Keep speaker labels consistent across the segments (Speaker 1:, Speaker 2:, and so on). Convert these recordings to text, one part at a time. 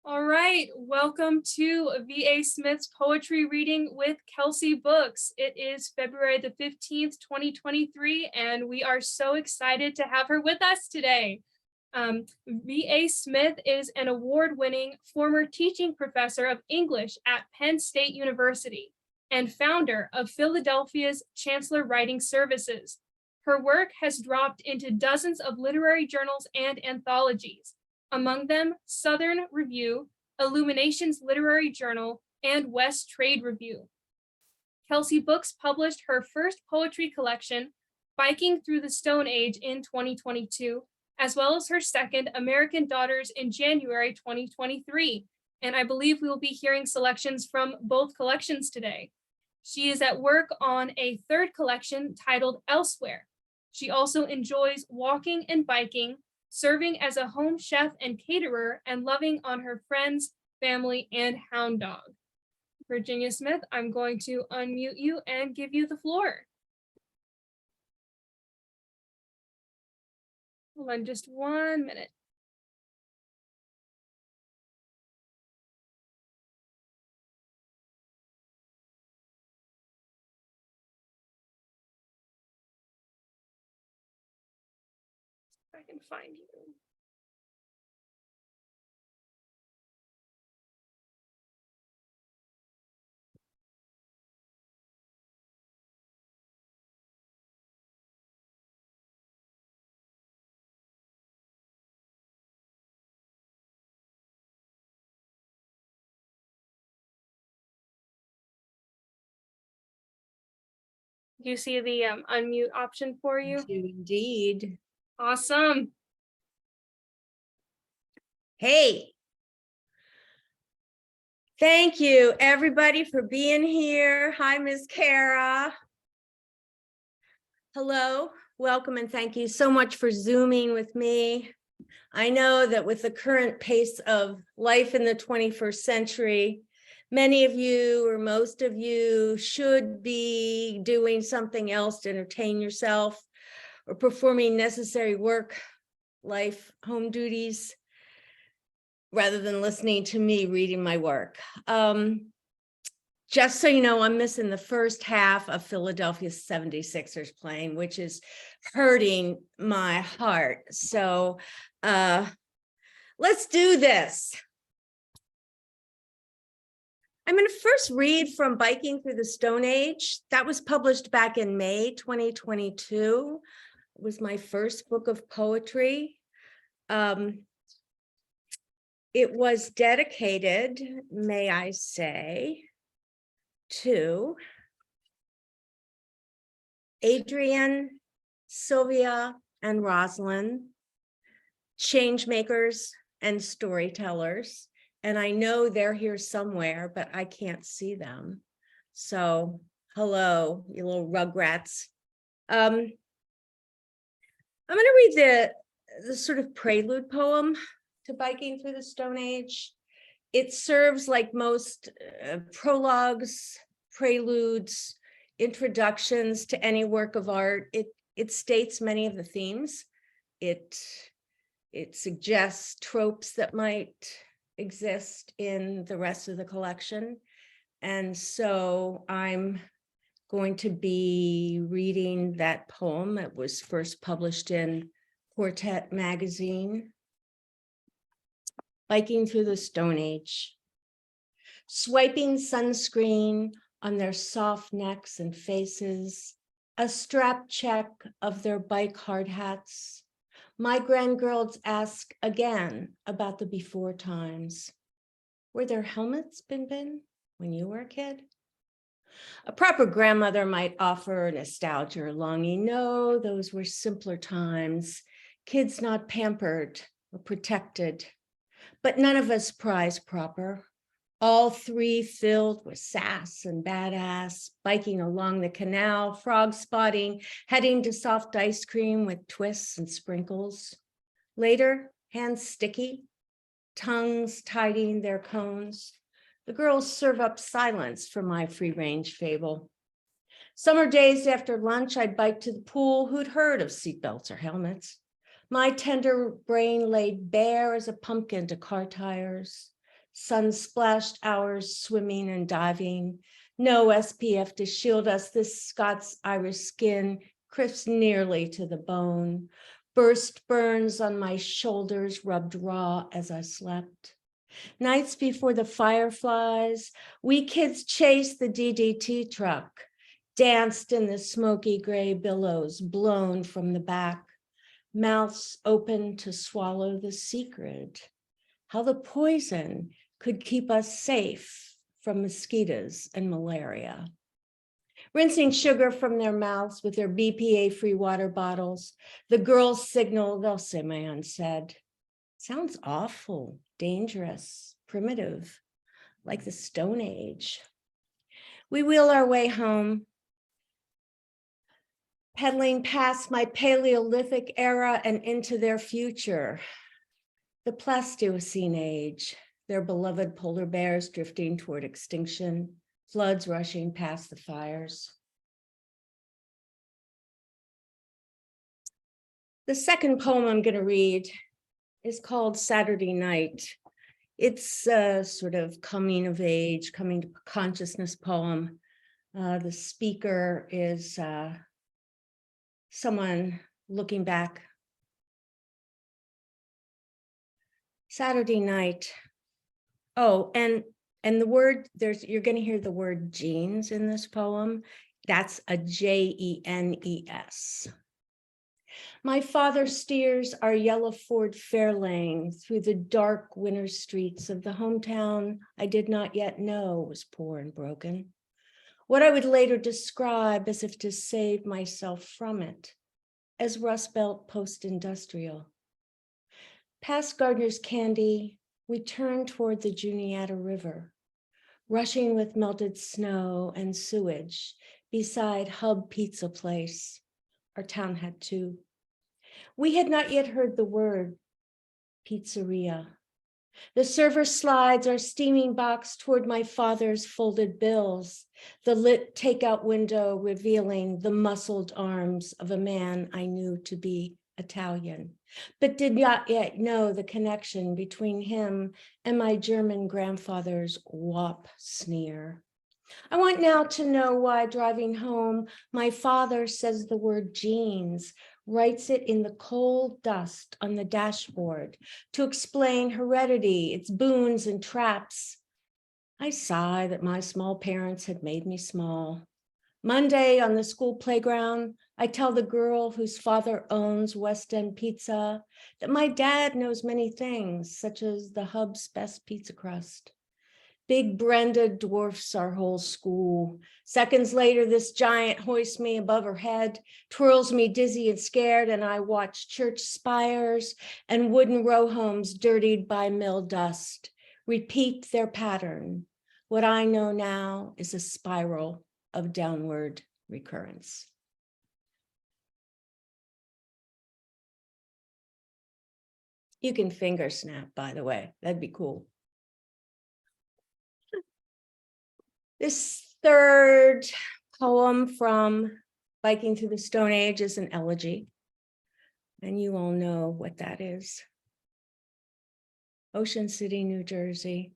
Speaker 1: All right, welcome to V.A. Smith's Poetry Reading with Kelsay Books. It is February the 15th, 2023, and we are so excited to have her with us today. V.A. Smith is an award-winning former teaching professor of English at Penn State University and founder of Philadelphia's Chancellor Writing Services. Her work has dropped into dozens of literary journals and anthologies, among them Southern Review, Illumination's Literary Journal, and West Trade Review. Kelsay Books published her first poetry collection, Biking Through the Stone Age, in 2022, as well as her second, American Daughters, in January 2023. And I believe we will be hearing selections from both collections today. She is at work on a third collection titled Elsewhere. She also enjoys walking and biking, serving as a home chef and caterer, and loving on her friends, family, and hound dog. Virginia Smith, I'm going to unmute you and give you the floor. Hold on just 1 minute. I can find you. Do you see the unmute option for you?
Speaker 2: Indeed.
Speaker 1: Awesome.
Speaker 2: Hey. Thank you, everybody, for being here. Hi, Ms. Kara. Hello, welcome, and thank you so much for Zooming with me. I know that with the current pace of life in the 21st century, many of you or most of you should be doing something else to entertain yourself or performing necessary work, life, home duties, rather than listening to me reading my work. Just so you know, I'm missing the first half of Philadelphia's 76ers playing, which is hurting my heart. So let's do this. I'm going to first read from Biking Through the Stone Age. That was published back in May 2022. It was my first book of poetry. It was dedicated, may I say, to Adrian, Sylvia, and Rosalind, change makers and storytellers. And I know they're here somewhere, but I can't see them. So hello, you little rugrats. I'm going to read the sort of prelude poem to Biking Through the Stone Age. It serves, like most prologues, preludes, introductions to any work of art. It states many of the themes. It suggests tropes that might exist in the rest of the collection. And so I'm going to be reading that poem that was first published in Quartet magazine. Biking Through the Stone Age. Swiping sunscreen on their soft necks and faces, a strap check of their bike hard hats. My grandgirls ask again about the before times. Were there helmets, Bin, when you were a kid? A proper grandmother might offer nostalgia or longing. No, those were simpler times. Kids not pampered or protected. But none of us prize proper. All three filled with sass and badass, biking along the canal, frog spotting, heading to soft ice cream with twists and sprinkles. Later, hands sticky, tongues tidying their cones. The girls serve up silence for my free-range fable. Summer days after lunch, I'd bike to the pool. Who'd heard of seatbelts or helmets? My tender brain laid bare as a pumpkin to car tires. sun-splashed hours swimming and diving. No SPF to shield us. This Scots Irish skin crisps nearly to the bone. Burst burns on my shoulders, rubbed raw as I slept. Nights before the fireflies, we kids chased the DDT truck, danced in the smoky gray billows blown from the back, mouths open to swallow the secret, how the poison could keep us safe from mosquitoes and malaria. Rinsing sugar from their mouths with their BPA-free water bottles, the girls signaled, Elsiman said, sounds awful, dangerous, primitive, like the Stone Age. We wheel our way home, pedaling past my Paleolithic era and into their future, the Pleistocene age, their beloved polar bears drifting toward extinction, floods rushing past the fires. The second poem I'm going to read is called Saturday Night. It's a sort of coming of age, coming to consciousness poem. The speaker is someone looking back. Saturday night. Oh, and the word, you're going to hear the word jeans in this poem. That's a Jenes. My father steers our yellow Ford Fairlane through the dark winter streets of the hometown I did not yet know was poor and broken. What I would later describe as if to save myself from it, as Rust Belt post-industrial. Past Gardner's Candy, we turn toward the Juniata River, rushing with melted snow and sewage beside Hub Pizza Place. Our town had two. We had not yet heard the word pizzeria. The server slides our steaming box toward my father's folded bills, the lit takeout window revealing the muscled arms of a man I knew to be Italian, but did not yet know the connection between him and my German grandfather's wop sneer. I want now to know why driving home, my father says the word jeans, writes it in the cold dust on the dashboard to explain heredity, its boons and traps. I sigh that my small parents had made me small. Monday on the school playground, I tell the girl whose father owns West End Pizza that my dad knows many things, such as the Hub's best pizza crust. Big Brenda dwarfs our whole school. Seconds later, this giant hoists me above her head, twirls me dizzy and scared, and I watch church spires and wooden row homes dirtied by mill dust repeat their pattern. What I know now is a spiral of downward recurrence. You can finger snap, by the way. That'd be cool. This third poem from Biking Through the Stone Age is an elegy, and you all know what that is. Ocean City, New Jersey.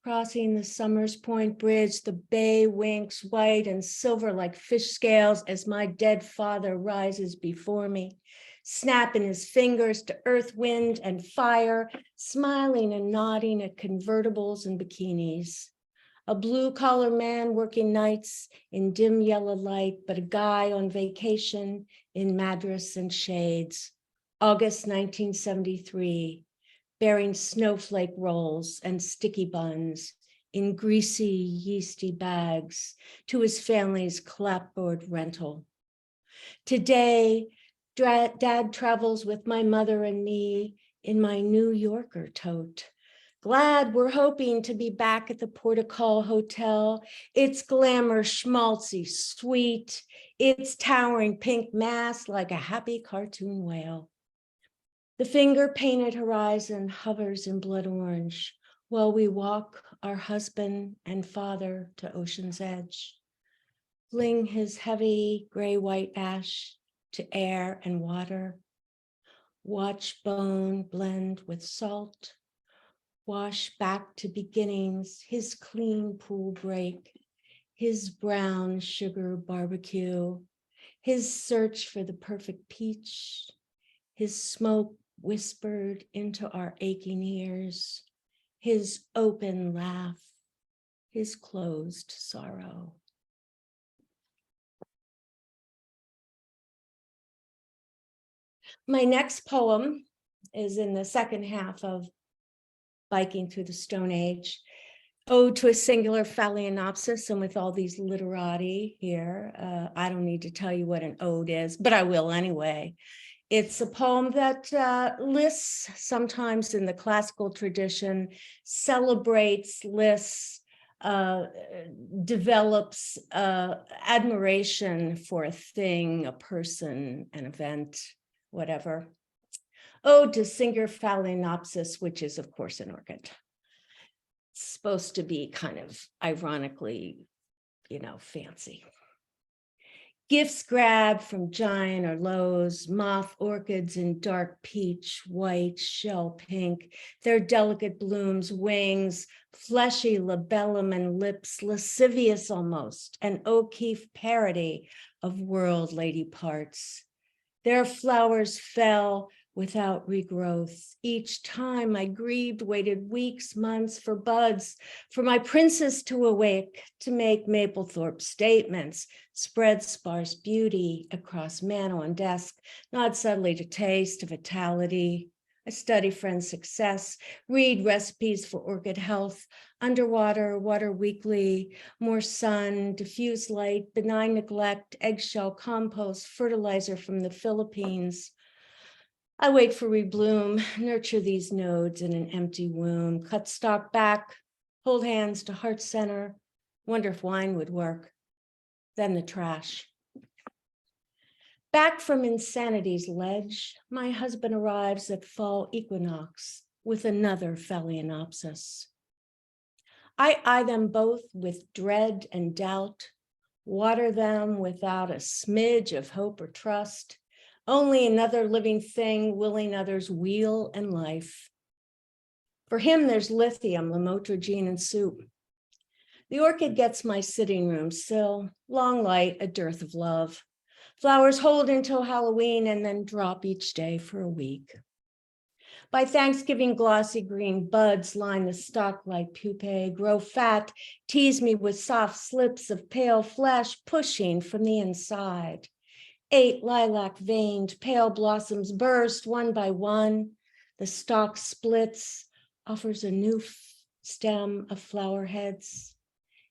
Speaker 2: Crossing the Summers Point Bridge, the bay winks white and silver like fish scales as my dead father rises before me, snapping his fingers to earth, wind, and fire, smiling and nodding at convertibles and bikinis. A blue-collar man working nights in dim yellow light, but a guy on vacation in madras and shades. August 1973, bearing snowflake rolls and sticky buns in greasy, yeasty bags to his family's clapboard rental. Today, Dad travels with my mother and me in my New Yorker tote. Glad we're hoping to be back at the Portical Hotel. Its glamour schmaltzy, sweet, its towering pink mast like a happy cartoon whale. The finger-painted horizon hovers in blood orange while we walk our husband and father to Ocean's Edge. Fling his heavy gray-white ash to air and water. Watch bone blend with salt. wash back to beginnings, his clean pool break, his brown sugar barbecue, his search for the perfect peach, his smoke whispered into our aching ears, his open laugh, his closed sorrow. My next poem is in the second half of Biking Through the Stone Age, Ode to a Singular Phalaenopsis, and with all these literati here, I don't need to tell you what an ode is, but I will anyway. It's a poem that lists, sometimes in the classical tradition, celebrates, lists, develops admiration for a thing, a person, an event, whatever. Ode to Singular Phalaenopsis, which is, of course, an orchid. It's supposed to be kind of ironically, fancy. Gifts grabbed from giant or lows, moth orchids in dark peach, white, shell pink, their delicate blooms, wings, fleshy labellum and lips, lascivious almost, an O'Keeffe parody of world lady parts. Their flowers fell without regrowth. Each time I grieved, waited weeks, months for buds, for my princess to awake, to make Maplethorpe statements, spread sparse beauty across mantle and desk, nod subtly to taste, to vitality. I study friends' success, read recipes for orchid health, underwater, water weekly, more sun, diffuse light, benign neglect, eggshell compost, fertilizer from the Philippines. I wait for rebloom, nurture these nodes in an empty womb, cut stalk back, hold hands to heart center, wonder if wine would work. Then the trash. Back from insanity's ledge, my husband arrives at fall equinox with another Phalaenopsis. I eye them both with dread and doubt, water them without a smidge of hope or trust. Only another living thing willing others weal and life. For him, there's lithium, lamotrigine, and soup. The orchid gets my sitting room sill, long light, a dearth of love. Flowers hold until Halloween and then drop each day for a week. By Thanksgiving, glossy green buds line the stalk like pupae, grow fat, tease me with soft slips of pale flesh pushing from the inside. 8 lilac-veined pale blossoms burst one by one. The stalk splits, offers a new stem of flower heads.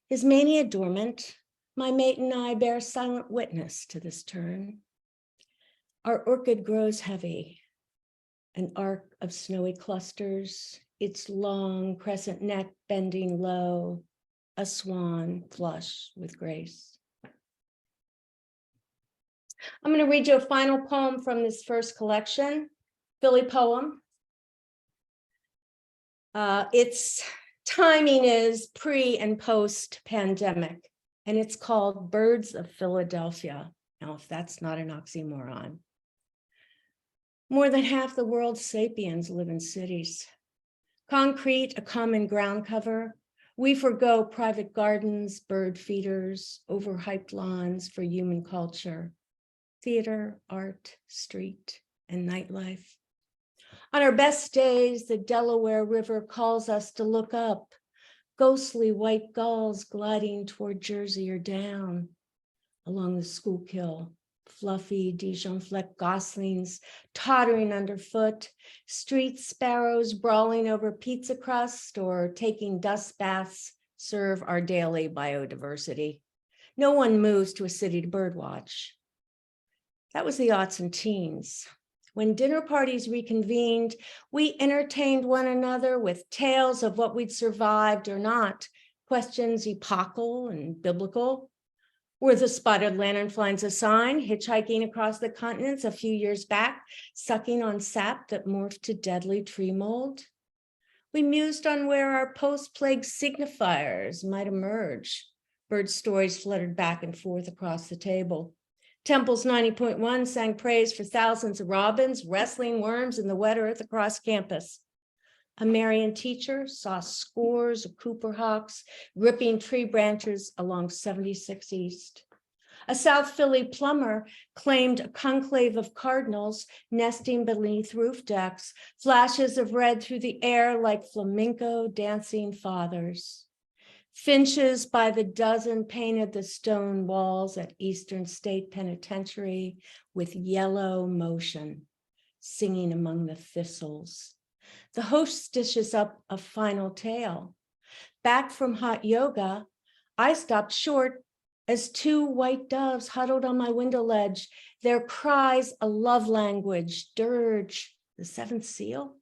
Speaker 2: Is mania dormant? My mate and I bear silent witness to this turn. Our orchid grows heavy, an arc of snowy clusters, its long crescent neck bending low, a swan flush with grace. I'm going to read you a final poem from this first collection, Philly poem. Its timing is pre and post pandemic, and it's called Birds of Philadelphia. Now, if that's not an oxymoron. More than half the world's sapiens live in cities. Concrete, a common ground cover. We forgo private gardens, bird feeders, overhyped lawns for human culture. Theater, art, street, and nightlife. On our best days, the Delaware River calls us to look up, ghostly white gulls gliding toward Jersey or down along the Schuylkill, fluffy Dijon-flecked goslings tottering underfoot, street sparrows brawling over pizza crust or taking dust baths serve our daily biodiversity. No one moves to a city to birdwatch. That was the aughts and teens. When dinner parties reconvened, we entertained one another with tales of what we'd survived or not, questions epochal and biblical. Were the spotted lanternflies a sign, hitchhiking across the continents a few years back, sucking on sap that morphed to deadly tree mold? We mused on where our post-plague signifiers might emerge. Bird stories fluttered back and forth across the table. Temple's 90.1 sang praise for thousands of robins, wrestling worms in the wet earth across campus. A Marian teacher saw scores of Cooper hawks ripping tree branches along 76 East. A South Philly plumber claimed a conclave of cardinals nesting beneath roof decks, flashes of red through the air like flamenco dancing fathers. Finches by the dozen painted the stone walls at Eastern State Penitentiary with yellow motion, singing among the thistles. The host dishes up a final tale. Back from hot yoga, I stopped short as two white doves huddled on my window ledge, their cries a love language, dirge, the seventh seal.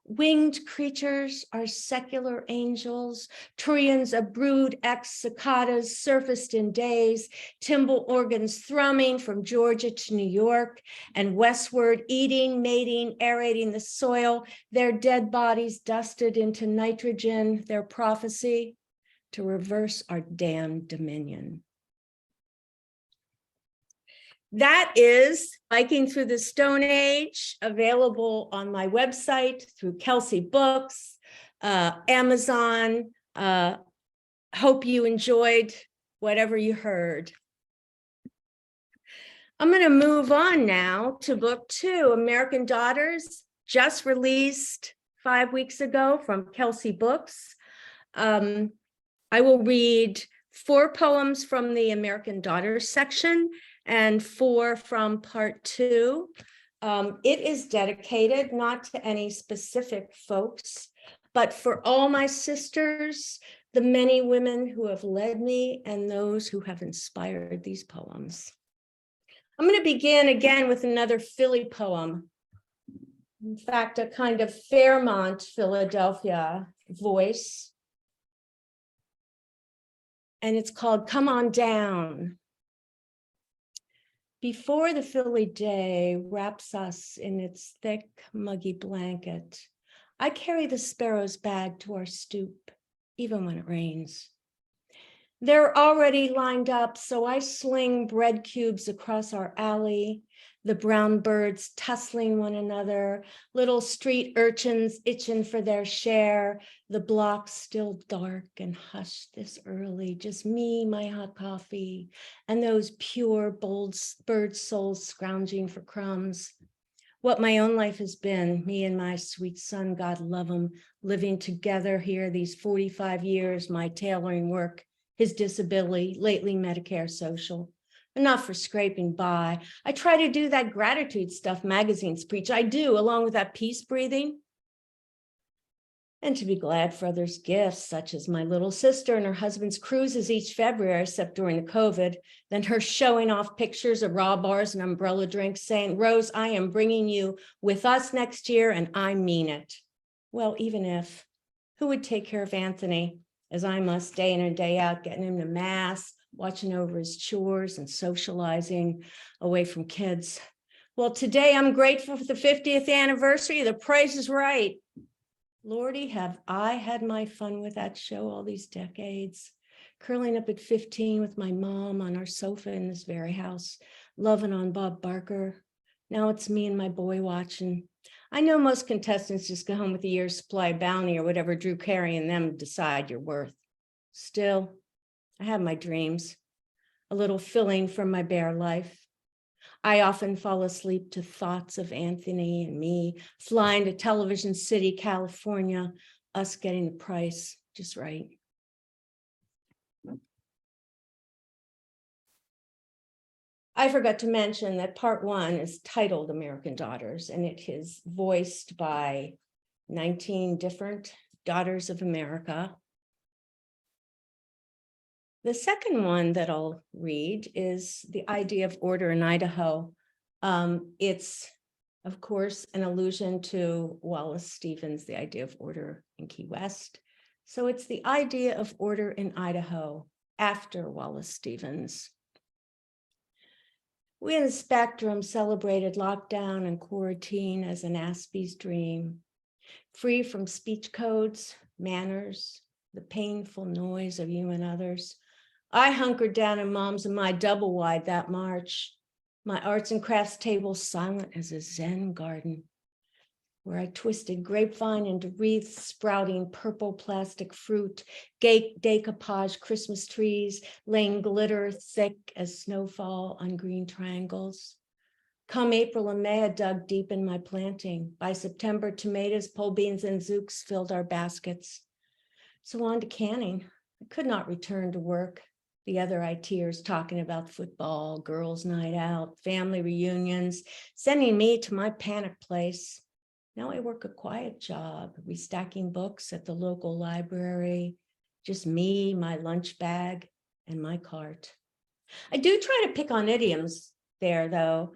Speaker 2: Winged creatures are secular angels, trillions of brood cicadas surfaced in days, timbal organs thrumming from Georgia to New York and westward, eating, mating, aerating the soil, their dead bodies dusted into nitrogen, their prophecy to reverse our damned dominion. That is Biking Through the Stone Age, available on my website through Kelsay Books, Amazon. Hope you enjoyed whatever you heard. I'm going to move on now to book 2, American Daughters, just released 5 weeks ago from Kelsay Books. I will read 4 poems from the American Daughters section and 4 from part 2. It is dedicated not to any specific folks, but for all my sisters, the many women who have led me and those who have inspired these poems. I'm going to begin again with another Philly poem. In fact, a kind of Fairmont, Philadelphia voice. And it's called Come On Down. Before the Philly day wraps us in its thick, muggy blanket, I carry the sparrow's bag to our stoop, even when it rains. They're already lined up, so I sling bread cubes across our alley, the brown birds tussling one another, little street urchins itching for their share, the block still dark and hushed this early, just me, my hot coffee, and those pure, bold bird souls scrounging for crumbs. What my own life has been, me and my sweet son, God love him, living together here these 45 years, my tailoring work, his disability, lately Medicare social. Enough for scraping by. I try to do that gratitude stuff magazines preach. I do, along with that peace breathing. And to be glad for others' gifts, such as my little sister and her husband's cruises each February, except during the COVID, then her showing off pictures of raw bars and umbrella drinks saying, Rose, I am bringing you with us next year, and I mean it. Well, even if, who would take care of Anthony, as I must day in and day out, getting him to mass, watching over his chores and socializing away from kids. Well, today I'm grateful for the 50th anniversary. The Price is Right. Lordy, have I had my fun with that show all these decades. Curling up at 15 with my mom on our sofa in this very house, loving on Bob Barker. Now it's me and my boy watching. I know most contestants just go home with a year's supply of Bounty or whatever Drew Carey and them decide you're worth. Still, I have my dreams, a little filling from my bare life. I often fall asleep to thoughts of Anthony and me flying to Television City, California, us getting the price just right. I forgot to mention that part 1 is titled American Daughters, and it is voiced by 19 different daughters of America. The second one that I'll read is The Idea of Order in Idaho. It's, of course, an allusion to Wallace Stevens' The Idea of Order in Key West. So it's The Idea of Order in Idaho after Wallace Stevens. We in the Spectrum celebrated lockdown and quarantine as an Aspie's dream, free from speech codes, manners, the painful noise of you and others. I hunkered down in Mom's and my double wide that March, my arts and crafts table silent as a Zen garden. where I twisted grapevine into wreaths sprouting purple plastic fruit, decoupage Christmas trees, laying glitter thick as snowfall on green triangles. Come April and May, I dug deep in my planting. By September, tomatoes, pole beans, and zooks filled our baskets. So on to canning. I could not return to work. The other ITers talking about football, girls' night out, family reunions, sending me to my panic place. Now I work a quiet job, restacking books at the local library, just me, my lunch bag, and my cart. I do try to pick on idioms there, though,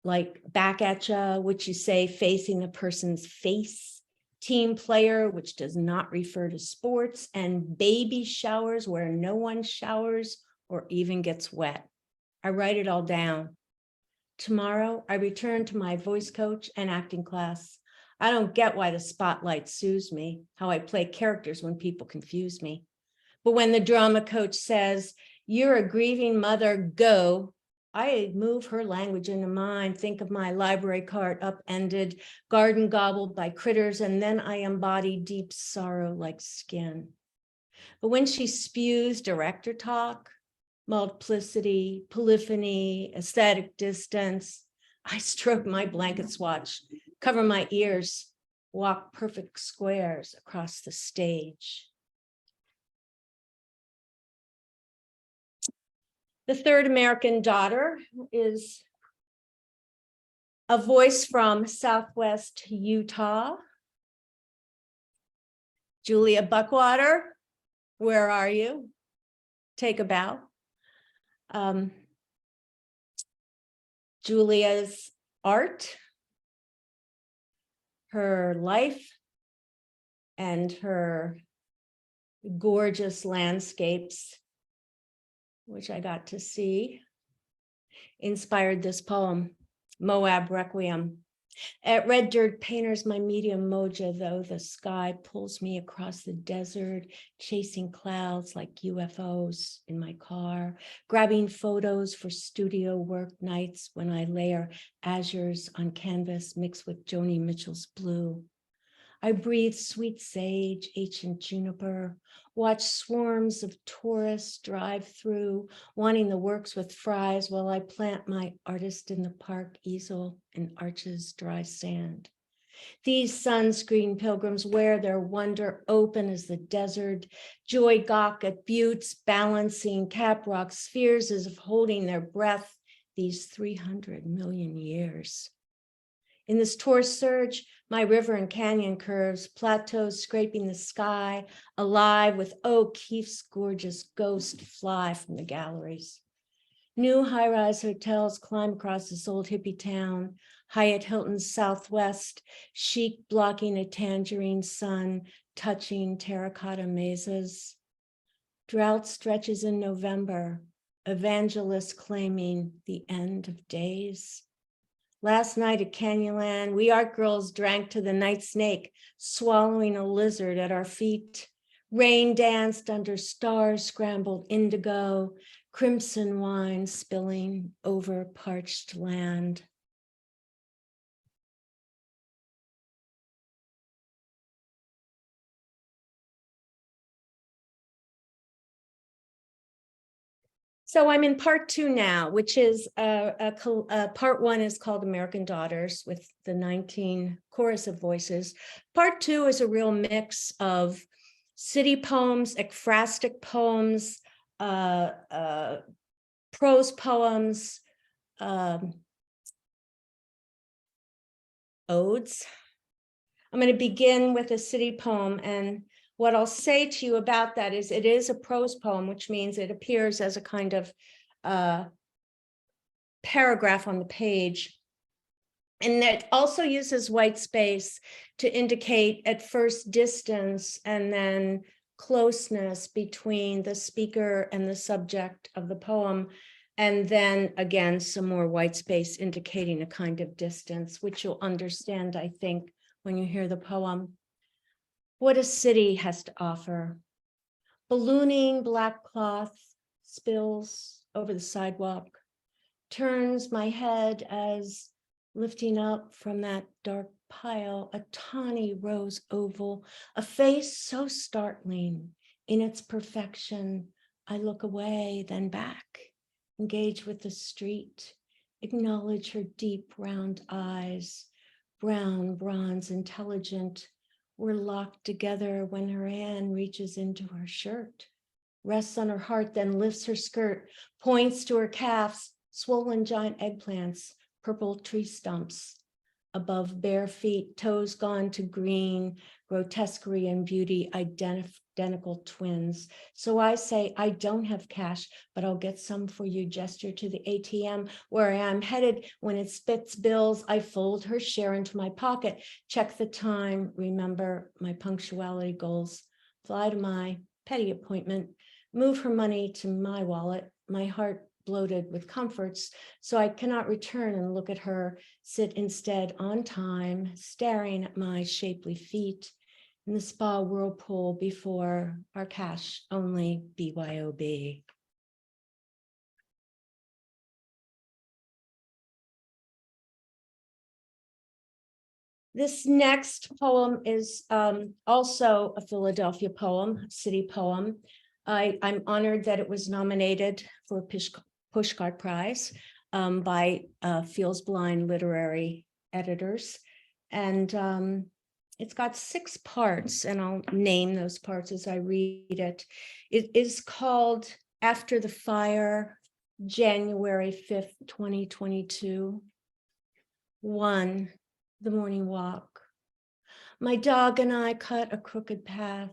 Speaker 2: like back at ya, which you say facing the person's face, team player, which does not refer to sports, and baby showers where no one showers or even gets wet. I write it all down. Tomorrow, I return to my voice coach and acting class. I don't get why the spotlight soothes me, how I play characters when people confuse me. But when the drama coach says, "You're a grieving mother, go," I move her language into mine, think of my library cart upended, garden gobbled by critters, and then I embody deep sorrow like skin. But when she spews director talk, multiplicity, polyphony, aesthetic distance, I stroke my blanket swatch, cover my ears, walk perfect squares across the stage. The third American daughter is a voice from Southwest Utah. Julia Buckwater, where are you? Take a bow. Julia's art, her life, and her gorgeous landscapes, which I got to see, inspired this poem, Moab Requiem. At Red Dirt Painter's my medium moja, though the sky pulls me across the desert, chasing clouds like UFOs in my car, grabbing photos for studio work nights when I layer azures on canvas mixed with Joni Mitchell's blue. I breathe sweet sage, ancient juniper, watch swarms of tourists drive through, wanting the works with fries while I plant my artist in the park easel in Arches dry sand. These sunscreen pilgrims wear their wonder open as the desert, joy gawk at buttes, balancing caprock spheres as if holding their breath these 300 million years. In this torus surge, my river and canyon curves, plateaus scraping the sky, alive with O'Keeffe's gorgeous ghost fly from the galleries. New high-rise hotels climb across this old hippie town, Hyatt Hilton's southwest, chic blocking a tangerine sun, touching terracotta mazes. Drought stretches in November, evangelists claiming the end of days. Last night at Canyonland, we art girls drank to the night snake, swallowing a lizard at our feet. Rain danced under stars-scrambled indigo, crimson wine spilling over parched land. So I'm in part 2 now, which is part 1 is called American Daughters with the 19 chorus of voices. Part 2 is a real mix of city poems, ekphrastic poems, prose poems, odes. I'm going to begin with a city poem, and what I'll say to you about that is it is a prose poem, which means it appears as a kind of paragraph on the page. And it also uses white space to indicate at first distance and then closeness between the speaker and the subject of the poem. And then again, some more white space indicating a kind of distance, which you'll understand, I think, when you hear the poem. What a city has to offer. Ballooning black cloth spills over the sidewalk, turns my head as lifting up from that dark pile, a tawny rose oval, a face so startling in its perfection. I look away, then back, engage with the street, acknowledge her deep round eyes, brown, bronze, intelligent. We're locked together when her hand reaches into her shirt, rests on her heart, then lifts her skirt, points to her calves, swollen giant eggplants, purple tree stumps. Above bare feet, toes gone to green, grotesquerie and beauty, identical twins. So I say, I don't have cash, but I'll get some for you. Gesture to the ATM where I am headed. When it spits bills, I fold her share into my pocket, check the time, remember my punctuality goals, fly to my petty appointment, move her money to my wallet, my heart bloated with comforts, so I cannot return and look at her, sit instead on time, staring at my shapely feet in the spa whirlpool before our cash only BYOB. This next poem is also a Philadelphia poem, city poem. I'm honored that it was nominated for a Pushcart Prize by Feels Blind literary editors. And it's got 6 parts, and I'll name those parts as I read it. It is called After the Fire, January 5th, 2022. 1, the morning walk. My dog and I cut a crooked path,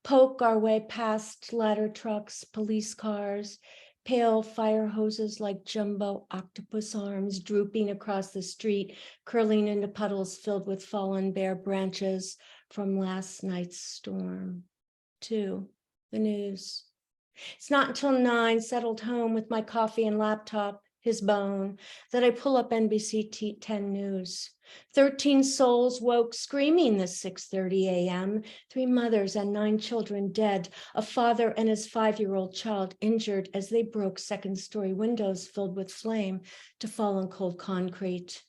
Speaker 2: poke our way past ladder trucks, police cars, pale fire hoses like jumbo octopus arms drooping across the street, curling into puddles filled with fallen bare branches from last night's storm. 2, the news. It's not until 9, settled home with my coffee and laptop, his bone, that I pull up NBC 10 News. 13 souls woke screaming this 6:30 a.m. 3 mothers and 9 children dead, a father and his 5-year-old child injured as they broke second-story windows filled with flame to fall on cold concrete.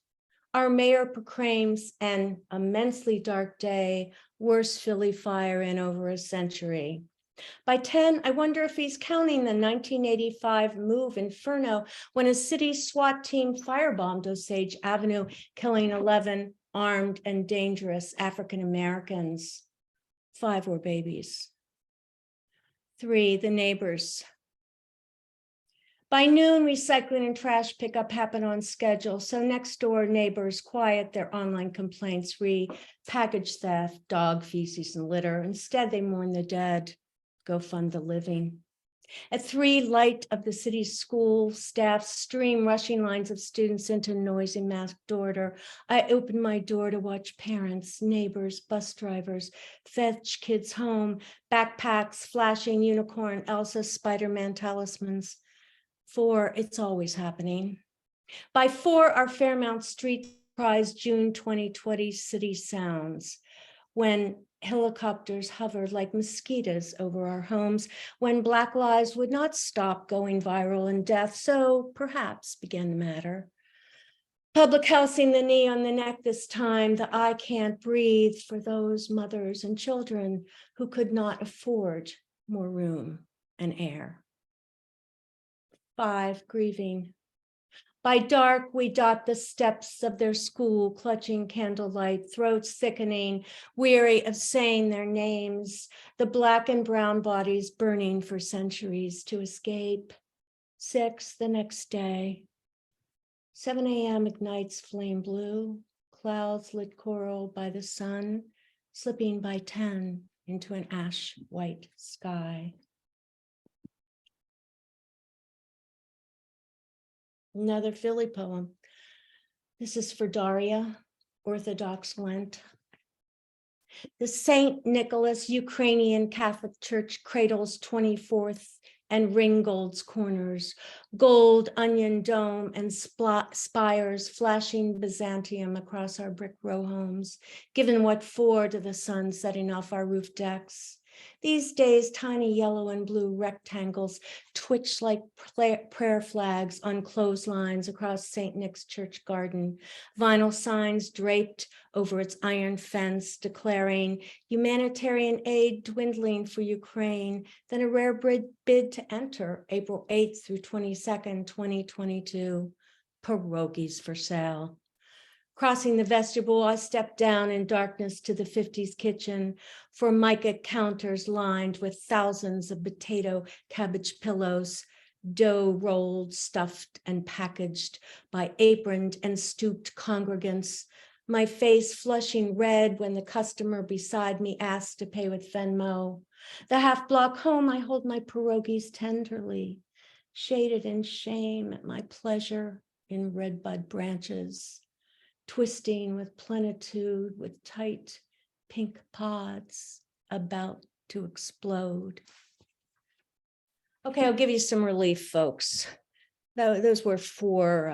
Speaker 2: Our mayor proclaims an immensely dark day, worst Philly fire in over a century. By 10, I wonder if he's counting the 1985 move Inferno when a city SWAT team firebombed Osage Avenue, killing 11 armed and dangerous African Americans. 5 were babies. 3, the neighbors. By noon, recycling and trash pickup happen on schedule, so next door neighbors quiet their online complaints, package theft, dog feces and litter. Instead, they mourn the dead. Go fund the living. At 3, light of the city's school staff stream rushing lines of students into noisy masked order. I open my door to watch parents, neighbors, bus drivers fetch kids home, backpacks, flashing unicorn, Elsa, Spider-Man talismans. 4, it's always happening. By 4, our Fairmount Street cries June 2020 city sounds. When helicopters hovered like mosquitoes over our homes, when Black lives would not stop going viral and death, so perhaps began to matter. Public housing, the knee on the neck this time, the I can't breathe for those mothers and children who could not afford more room and air. 5, grieving. By dark, we dot the steps of their school, clutching candlelight, throats thickening, weary of saying their names, the black and brown bodies burning for centuries to escape. 6, the next day. 7 a.m. ignites flame blue, clouds lit coral by the sun, slipping by 10 into an ash white sky. Another Philly poem. This is for Daria, Orthodox Lent. The St. Nicholas Ukrainian Catholic Church cradles 24th and Ringgold's corners, gold onion dome and spires flashing Byzantium across our brick row homes, given what for to the sun setting off our roof decks. These days, tiny yellow and blue rectangles twitch like prayer flags on clotheslines across St. Nick's church garden, vinyl signs draped over its iron fence declaring humanitarian aid dwindling for Ukraine, then a rare bid to enter April 8th through 22nd, 2022, pierogies for sale. Crossing the vestibule, I stepped down in darkness to the 50s kitchen for mica counters lined with thousands of potato cabbage pillows, dough rolled, stuffed, and packaged by aproned and stooped congregants, my face flushing red when the customer beside me asked to pay with Venmo. The half block home, I hold my pierogies tenderly, shaded in shame at my pleasure in redbud branches, twisting with plenitude with tight pink pods about to explode. Okay, I'll give you some relief, folks. Those were four.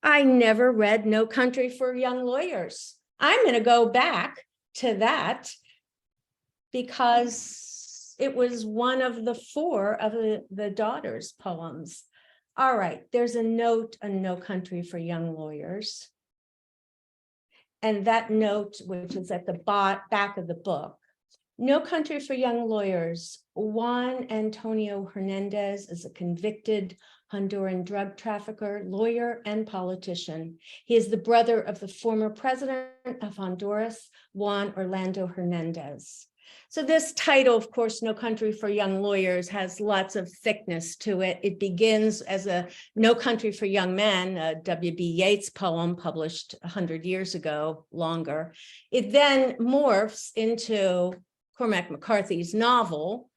Speaker 2: I never read No Country for Young Lawyers. I'm going to go back to that because it was one of the four of the daughter's poems. All right, there's a note on No Country for Young Lawyers. And that note, which is at the back of the book, No Country for Young Lawyers, Juan Antonio Hernandez is a convicted Honduran drug trafficker, lawyer, and politician. He is the brother of the former president of Honduras, Juan Orlando Hernandez. So this title, of course, No Country for Young Lawyers, has lots of thickness to it. It begins as a No Country for Young Men, a W.B. Yeats poem published 100 years ago, longer. It then morphs into Cormac McCarthy's novel,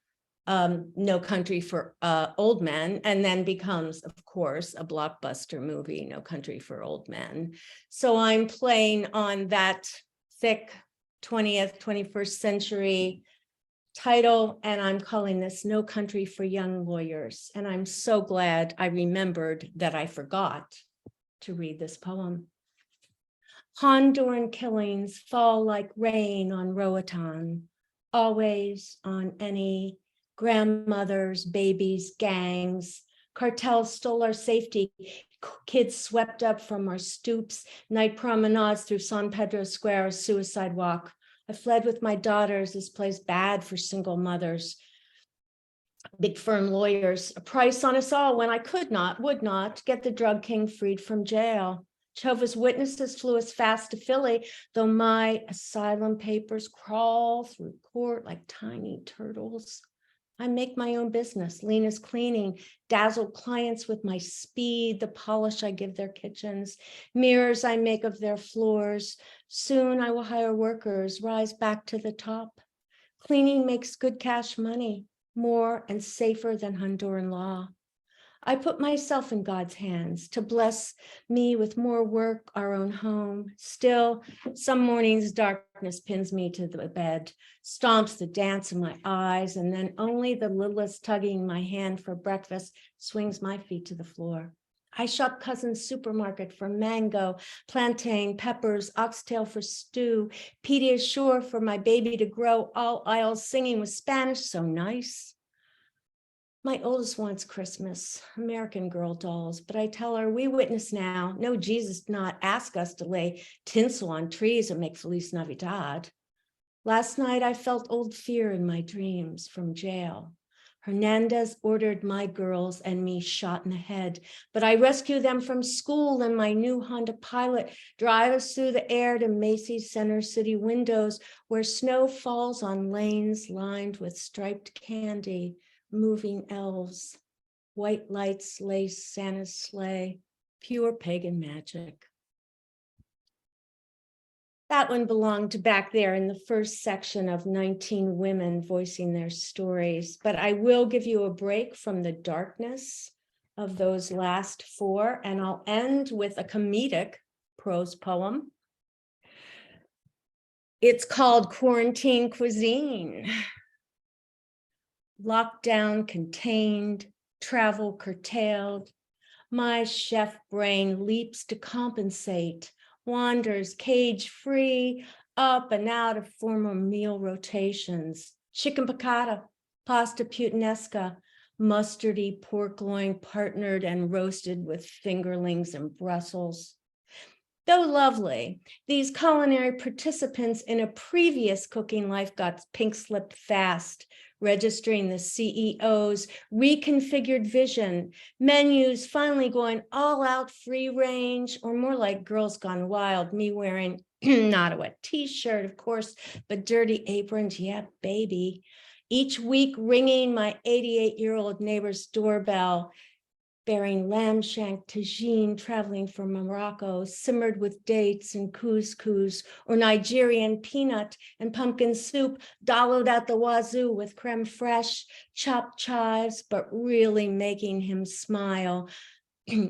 Speaker 2: No Country for Old Men, and then becomes, of course, a blockbuster movie, No Country for Old Men. So I'm playing on that thick 20th, 21st century title, and I'm calling this No Country for Young Lawyers. And I'm so glad I remembered that I forgot to read this poem. Honduran killings fall like rain on Roatan, always on any grandmothers, babies, gangs. Cartels stole our safety. Kids swept up from our stoops, night promenades through San Pedro Square, a suicide walk. I fled with my daughters, this place bad for single mothers. Big firm lawyers, a price on us all when I would not get the drug king freed from jail. Jehovah's Witnesses flew us fast to Philly, though my asylum papers crawl through court like tiny turtles. I make my own business, lean as cleaning, dazzle clients with my speed, the polish I give their kitchens, mirrors I make of their floors. Soon I will hire workers, rise back to the top. Cleaning makes good cash money, more and safer than Honduran law. I put myself in God's hands to bless me with more work, our own home. Still, some mornings darkness pins me to the bed, stomps the dance in my eyes, and then only the littlest tugging my hand for breakfast swings my feet to the floor. I shop cousin's supermarket for mango, plantain, peppers, oxtail for stew, Pediasure for my baby to grow, all aisles singing with Spanish, so nice. My oldest wants Christmas, American Girl dolls, but I tell her, we witness now, no, Jesus did not ask us to lay tinsel on trees and make Feliz Navidad. Last night, I felt old fear in my dreams from jail. Hernandez ordered my girls and me shot in the head, but I rescue them from school and my new Honda Pilot drive us through the air to Macy's Center City windows where snow falls on lanes lined with striped candy, moving elves, white lights lace Santa's sleigh, pure pagan magic. That one belonged back there in the first section of 19 women voicing their stories, but I will give you a break from the darkness of those last four, and I'll end with a comedic prose poem. It's called Quarantine Cuisine. Lockdown contained, travel curtailed. My chef brain leaps to compensate, wanders cage free, up and out of formal meal rotations. Chicken piccata, pasta puttanesca, mustardy pork loin partnered and roasted with fingerlings and Brussels. Though lovely, these culinary participants in a previous cooking life got pink slipped fast, registering the CEO's reconfigured vision, menus finally going all out free range, or more like Girls Gone Wild, me wearing not a wet t-shirt, of course, but dirty aprons, yeah, baby. Each week ringing my 88-year-old neighbor's doorbell, bearing lamb shank tagine traveling from Morocco, simmered with dates and couscous, or Nigerian peanut and pumpkin soup, dollowed at the wazoo with creme fraiche, chopped chives, but really making him smile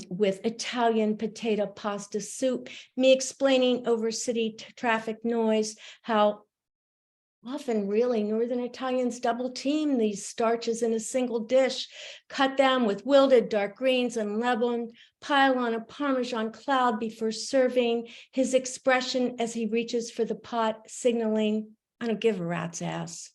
Speaker 2: with Italian potato pasta soup, me explaining over city traffic noise how often really Northern Italians double team these starches in a single dish, cut them with wilted dark greens and lemon, pile on a Parmesan cloud before serving, his expression as he reaches for the pot, signaling, I don't give a rat's ass.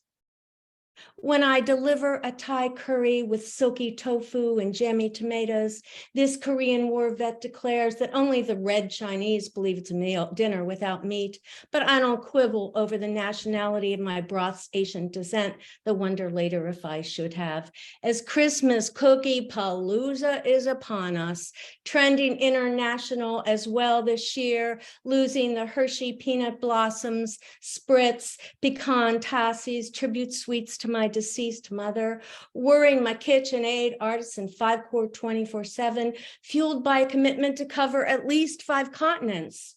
Speaker 2: When I deliver a Thai curry with silky tofu and jammy tomatoes, this Korean war vet declares that only the red Chinese believe it's a dinner without meat, but I don't quibble over the nationality of my broth's Asian descent, the wonder later if I should have. As Christmas cookie palooza is upon us, trending international as well this year, losing the Hershey peanut blossoms, spritz, pecan tassies, tribute sweets to my deceased mother, worrying my KitchenAid artisan 5-core 24/7, fueled by a commitment to cover at least 5 continents.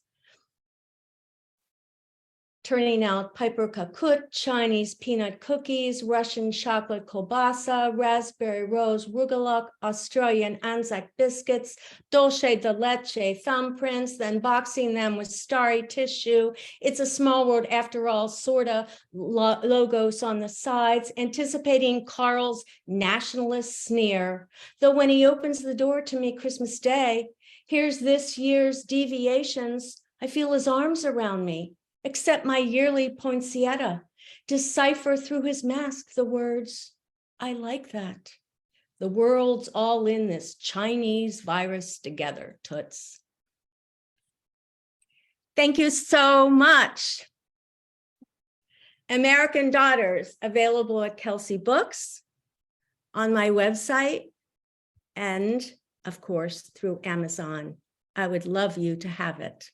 Speaker 2: Turning out Piper Kakut, Chinese peanut cookies, Russian chocolate kielbasa, raspberry rose rugelach, Australian Anzac biscuits, dulce de leche thumbprints, then boxing them with starry tissue. It's a small world after all, sorta, logos on the sides, anticipating Carl's nationalist sneer. Though when he opens the door to me Christmas Day, here's this year's deviations, I feel his arms around me, accept my yearly poinsettia, decipher through his mask the words, I like that. The world's all in this Chinese virus together, toots. Thank you so much. American Daughters, available at Kelsay Books, on my website, and of course, through Amazon. I would love you to have it.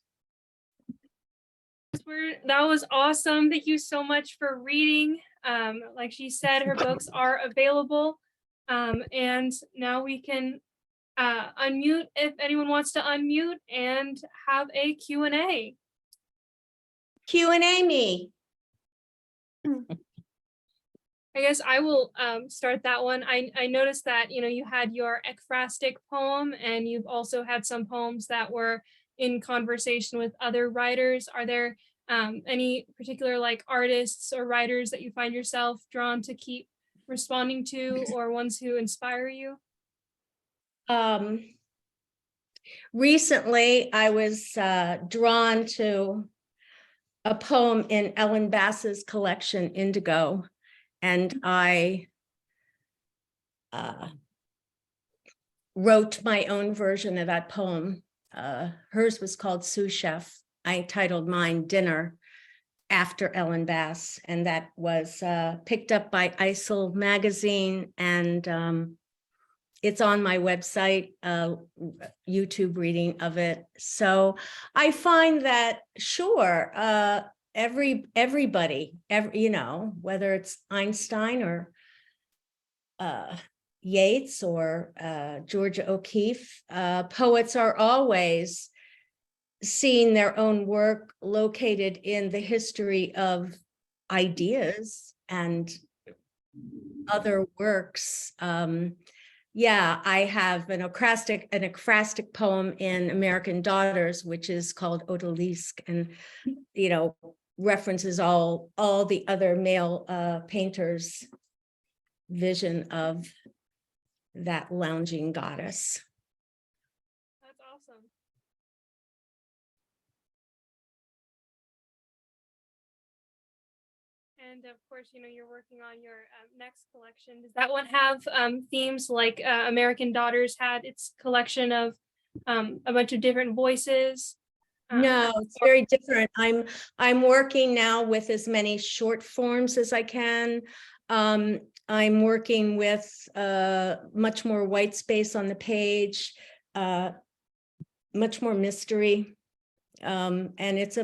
Speaker 1: That was awesome. Thank you so much for reading. Like she said, her books are available. And now we can unmute if anyone wants to unmute and have a Q&A.
Speaker 2: Q&A me.
Speaker 1: I guess I will start that one. I noticed that, you had your ekphrastic poem, and you've also had some poems that were in conversation with other writers. Are there any particular artists or writers that you find yourself drawn to keep responding to, or ones who inspire you?
Speaker 2: Recently, I was drawn to a poem in Ellen Bass's collection, Indigo, and I wrote my own version of that poem. Hers was called Sous Chef. I titled mine Dinner, after Ellen Bass, and that was picked up by ISIL magazine, and it's on my website, YouTube reading of it. So I find that, sure, everybody, whether it's Einstein or Yeats or Georgia O'Keeffe, poets are always seeing their own work located in the history of ideas and other works. Yeah, I have an ekphrastic poem in American Daughters, which is called Odalisque, and references all the other male painters' vision of that lounging goddess.
Speaker 1: That's awesome. And of course, you're working on your next collection. Does that one have themes like American Daughters had its collection of a bunch of different voices?
Speaker 2: No, it's very different. I'm working now with as many short forms as I can. I'm working with much more white space on the page, much more mystery. And it's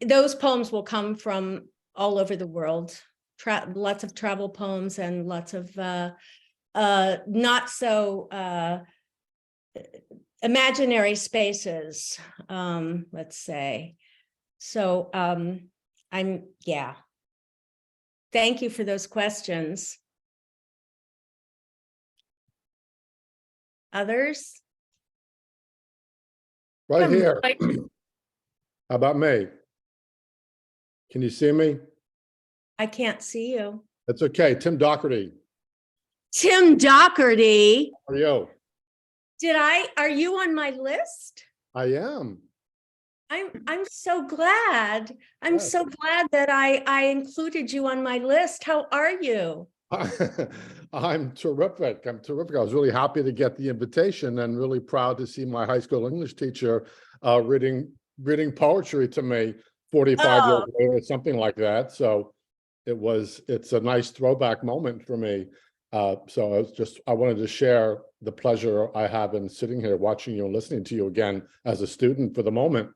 Speaker 2: those poems will come from all over the world. Lots of travel poems and lots of not so imaginary spaces, let's say. So yeah. Thank you for those questions. Others?
Speaker 3: Right here.
Speaker 1: Like,
Speaker 3: How about me? Can you see me?
Speaker 2: I can't see you.
Speaker 3: That's okay. Tim Doherty.
Speaker 2: Tim Doherty.
Speaker 3: How are you?
Speaker 2: Are you on my list?
Speaker 3: I am.
Speaker 2: I'm so glad. I'm
Speaker 3: Yes.
Speaker 2: so glad that I included you on my list. How are you?
Speaker 3: I'm terrific. I'm terrific. I was really happy to get the invitation and really proud to see my high school English teacher reading poetry to me 45 years later, something like that. So it's a nice throwback moment for me. So I wanted to share the pleasure I have in sitting here watching you and listening to you again as a student for the moment.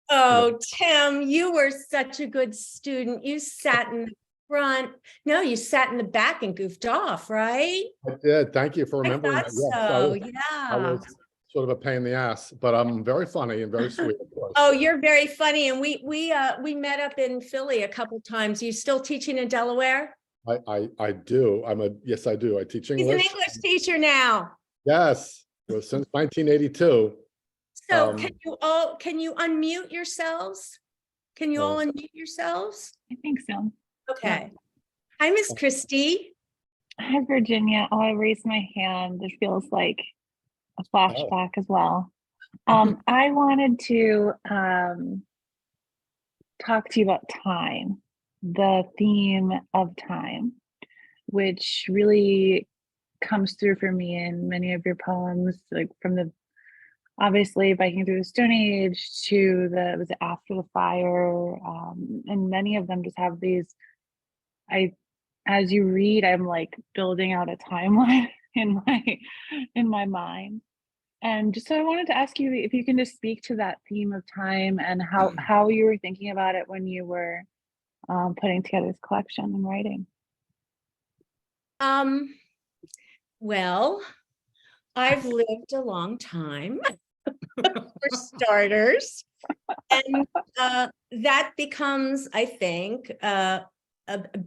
Speaker 2: Oh, Tim, you were such a good student. You sat in the front. No, you sat in the back and goofed off, right?
Speaker 3: I did. Thank you for remembering
Speaker 2: I
Speaker 3: that.
Speaker 2: thought
Speaker 3: Yes,
Speaker 2: so,
Speaker 3: I
Speaker 2: yeah.
Speaker 3: was sort of a pain in the ass, but I'm very funny and very sweet, of course.
Speaker 2: Oh, you're very funny. And we met up in Philly a couple times. You still teaching in Delaware?
Speaker 3: I do. Yes, I do. I teach
Speaker 2: He's an
Speaker 3: English.
Speaker 2: English teacher now.
Speaker 3: Yes, well, since 1982.
Speaker 2: So can you unmute yourselves? Can you all unmute yourselves?
Speaker 4: I think so.
Speaker 2: Okay. Hi, Miss Christie.
Speaker 4: Hi, Virginia. Oh, I raised my hand. It feels like a flashback as well. I wanted to talk to you about time, the theme of time, which really comes through for me in many of your poems, like from the obviously Viking Through the Stone Age to was it After the Fire, and many of them just have these. As you read, I'm like building out a timeline in my mind. And just so I wanted to ask you if you can just speak to that theme of time and how you were thinking about it when you were putting together this collection and writing.
Speaker 2: Well, I've lived a long time, for starters, and that becomes, I think, a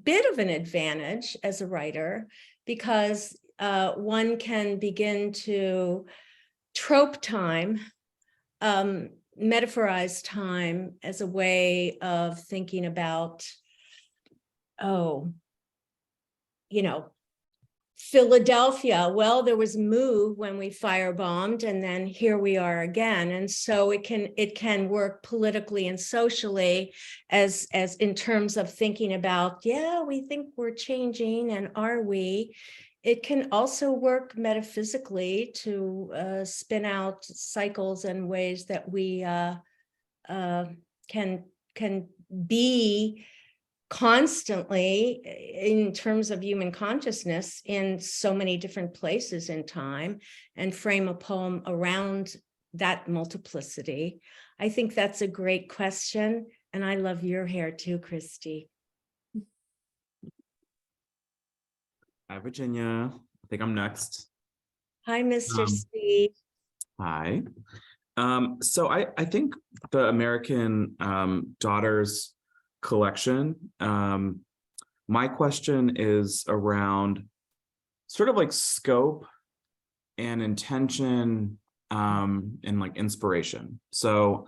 Speaker 2: bit of an advantage as a writer, because one can begin to trope time, metaphorize time as a way of thinking about, Philadelphia. Well, there was Moo when we firebombed, and then here we are again. And so it can work politically and socially as in terms of thinking about, yeah, we think we're changing, and are we? It can also work metaphysically to spin out cycles and ways that we can be constantly in terms of human consciousness in so many different places in time, and frame a poem around that multiplicity. I think that's a great question. And I love your hair too, Christy.
Speaker 5: Hi, Virginia. I think I'm next.
Speaker 2: Hi, Mr. Steve.
Speaker 5: Hi. So I think the American Daughters collection, my question is around sort of like scope and intention and like inspiration. So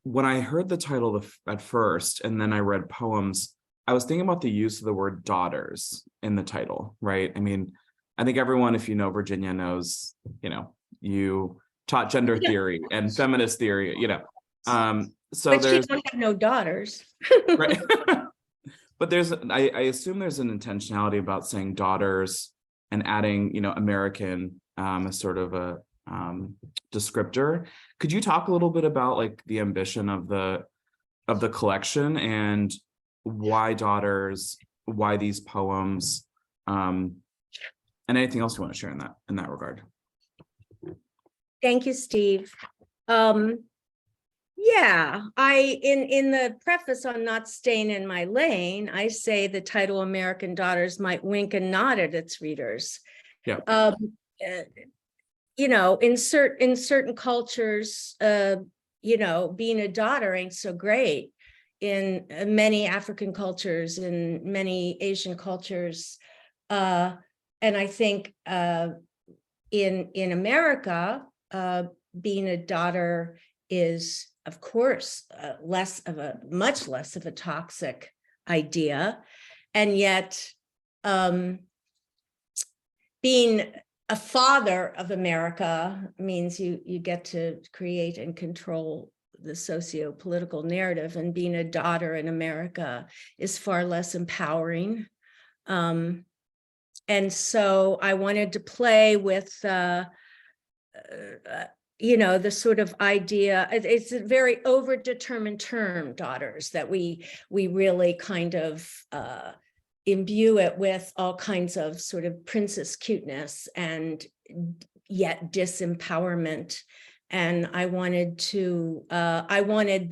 Speaker 5: when I heard the title at first, and then I read poems, I was thinking about the use of the word daughters in the title, right? I mean, I think everyone, if you know Virginia, knows, you taught gender theory and feminist theory, so
Speaker 2: but
Speaker 5: there's
Speaker 2: she don't have no daughters.
Speaker 5: right. But I assume there's an intentionality about saying daughters and adding, American as sort of a descriptor. Could you talk a little bit about like the ambition of the collection and why daughters, why these poems, and anything else you want to share in that regard?
Speaker 2: Thank you, Steve. Yeah, in the preface on Not Staying in My Lane, I say the title American Daughters might wink and nod at its readers.
Speaker 5: Yeah.
Speaker 2: In certain cultures, being a daughter ain't so great. In many African cultures, in many Asian cultures, and I think in America, being a daughter is, of course, much less of a toxic idea, and yet being a father of America means you get to create and control the socio-political narrative, and being a daughter in America is far less empowering. And so I wanted to play with the sort of idea. It's a very overdetermined term, daughters, that we really kind of imbue it with all kinds of sort of princess cuteness and yet disempowerment. And I wanted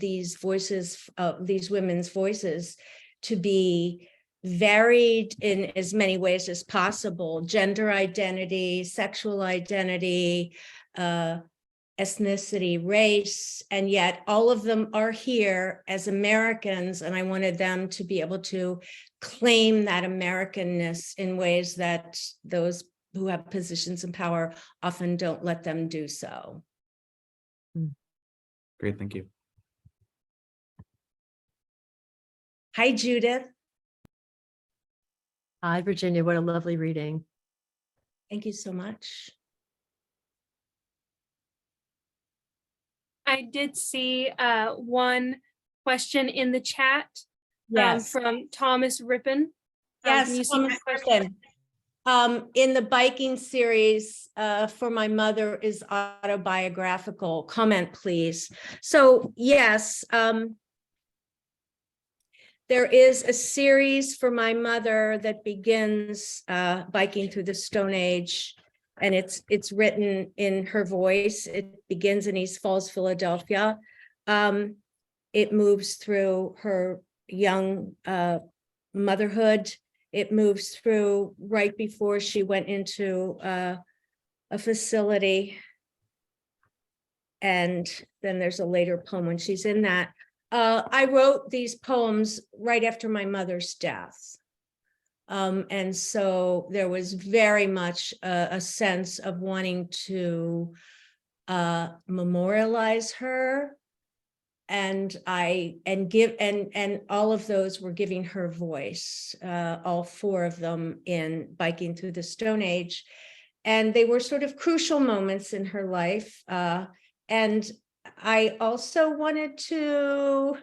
Speaker 2: these voices, these women's voices, to be varied in as many ways as possible: gender identity, sexual identity, ethnicity, race, and yet all of them are here as Americans. And I wanted them to be able to claim that Americanness in ways that those who have positions of power often don't let them do so.
Speaker 5: Great, thank you.
Speaker 2: Hi, Judith.
Speaker 6: Hi, Virginia. What a lovely reading.
Speaker 2: Thank you so much.
Speaker 1: I did see one question in the chat from Thomas Rippon.
Speaker 2: Yes,
Speaker 1: can you see
Speaker 2: Thomas
Speaker 1: that question?
Speaker 2: Rippon. In the biking series, For My Mother is autobiographical. Comment, please. So yes, there is a series for my mother that begins biking through the Stone Age, and it's written in her voice. It begins in East Falls, Philadelphia. It moves through her young motherhood. It moves through right before she went into a facility. And then there's a later poem when she's in that. I wrote these poems right after my mother's death. And so there was very much a sense of wanting to memorialize her, and all of those were giving her voice, all four of them in Biking Through the Stone Age. And they were sort of crucial moments in her life. And I also wanted to,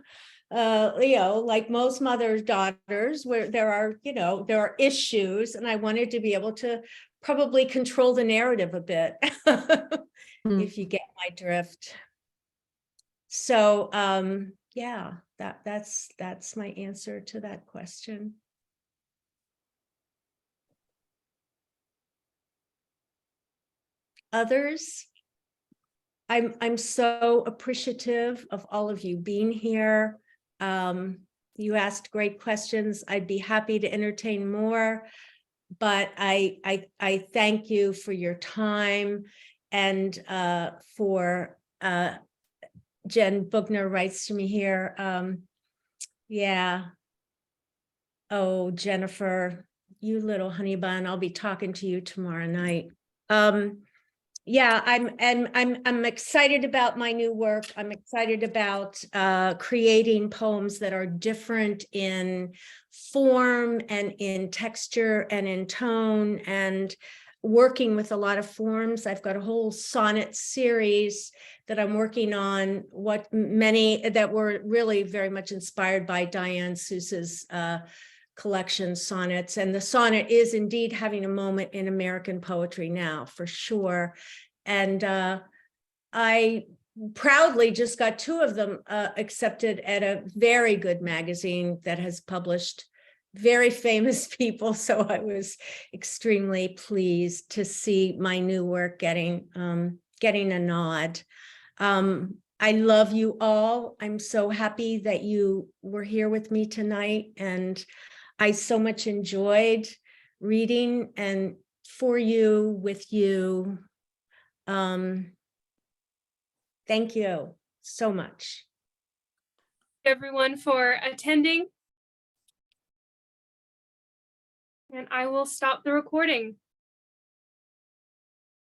Speaker 2: like most mothers' daughters, where there are issues, and I wanted to be able to probably control the narrative a bit, if you get my drift. So, yeah, that's my answer to that question. Others? I'm so appreciative of all of you being here. You asked great questions. I'd be happy to entertain more, but I thank you for your time, and for Jen Bugner writes to me here. Yeah. Oh, Jennifer, you little honey bun, I'll be talking to you tomorrow night. Yeah, I'm excited about my new work. I'm excited about creating poems that are different in form and in texture and in tone, and working with a lot of forms. I've got a whole sonnet series that I'm working on, many that were really very much inspired by Diane Seuss's collection, Sonnets. And the sonnet is indeed having a moment in American poetry now, for sure. And I proudly just got 2 of them accepted at a very good magazine that has published very famous people. So I was extremely pleased to see my new work getting a nod. I love you all. I'm so happy that you were here with me tonight, and I so much enjoyed reading and for you, with you. Thank you so much.
Speaker 1: Everyone for attending. And I will stop the recording.